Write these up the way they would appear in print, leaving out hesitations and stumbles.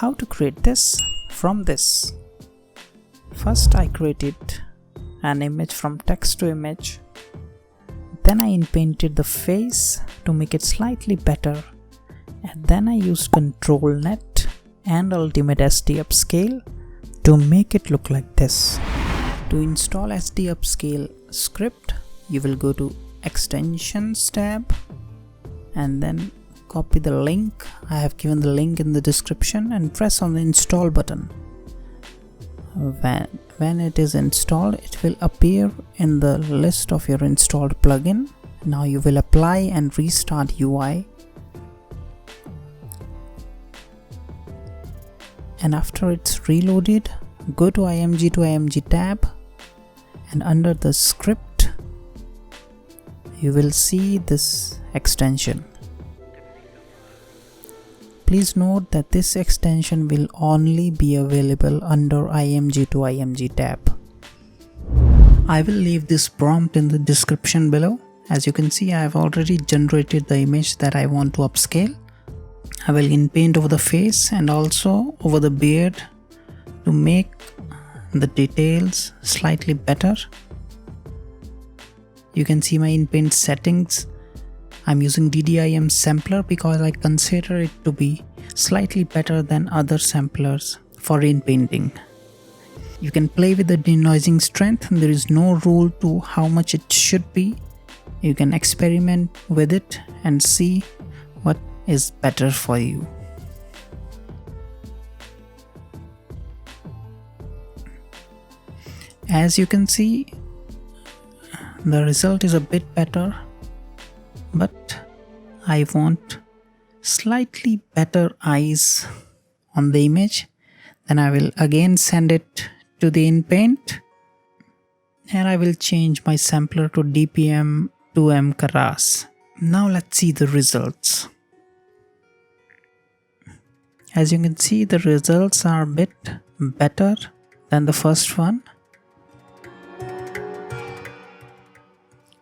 How to create this from this? First I created an image from text to image. Then I inpainted the face to make it slightly better. And then I used controlnet and ultimate SD upscale to make it look like this. To install SD upscale script, you will go to extensions tab and then copy the link. I have given the link in the description and press on the install button. When it is installed, it will appear in the list of your installed plugin. Now you will apply and restart UI. And after it's reloaded, go to img tab, and under the script you will see this extension. Please note that this extension will only be available under img tab. I will leave this prompt in the description below. As you can see, I have already generated the image that I want to upscale. I will inpaint over the face and also over the beard to make the details slightly better. You can see my inpaint settings. I'm using DDIM sampler because I consider it to be slightly better than other samplers for inpainting. You can play with the denoising strength. There is no rule to how much it should be. You can experiment with it and see what is better for you. As you can see, the result is a bit better, but I want slightly better eyes on the image. Then I will again send it to the inpaint and I will change my sampler to DPM 2M Karas. Now let's see the results. As you can see, the results are a bit better than the first one.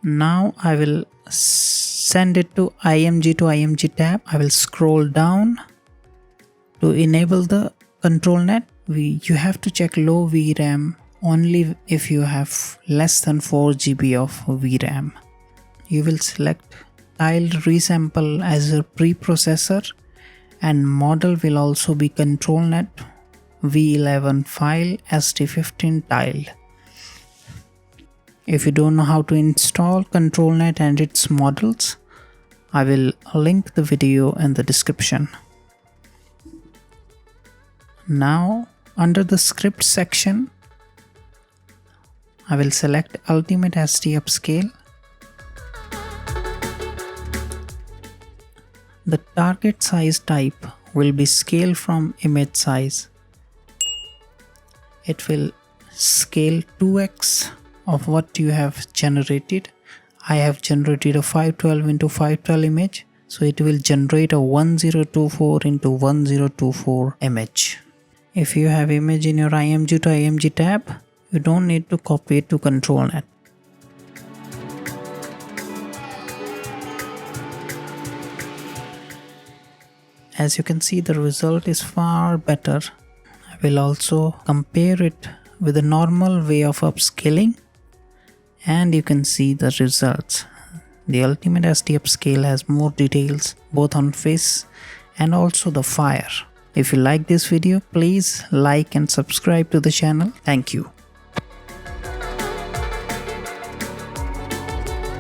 Now I will send it to img tab. I will scroll down to enable the controlnet. You have to check low VRAM only if you have less than 4 GB of VRAM. You will select tiled resample as a preprocessor, and model will also be controlnet V11 file ST15 tiled. If you don't know how to install controlnet and its models, I will link the video in the description. Now under the script section, I will select ultimate SD upscale. The target size type will be scale from image size. It will scale 2x of what you have generated. I have generated a 512 into 512 image, so it will generate a 1024 into 1024 image. If you have image in your img tab, you don't need to copy it to controlnet. As you can see, the result is far better. I will also compare it with a normal way of upscaling, and you can see the results. The ultimate SD upscale has more details both on face and also the fire. If you like this video, please like and subscribe to the channel. Thank you.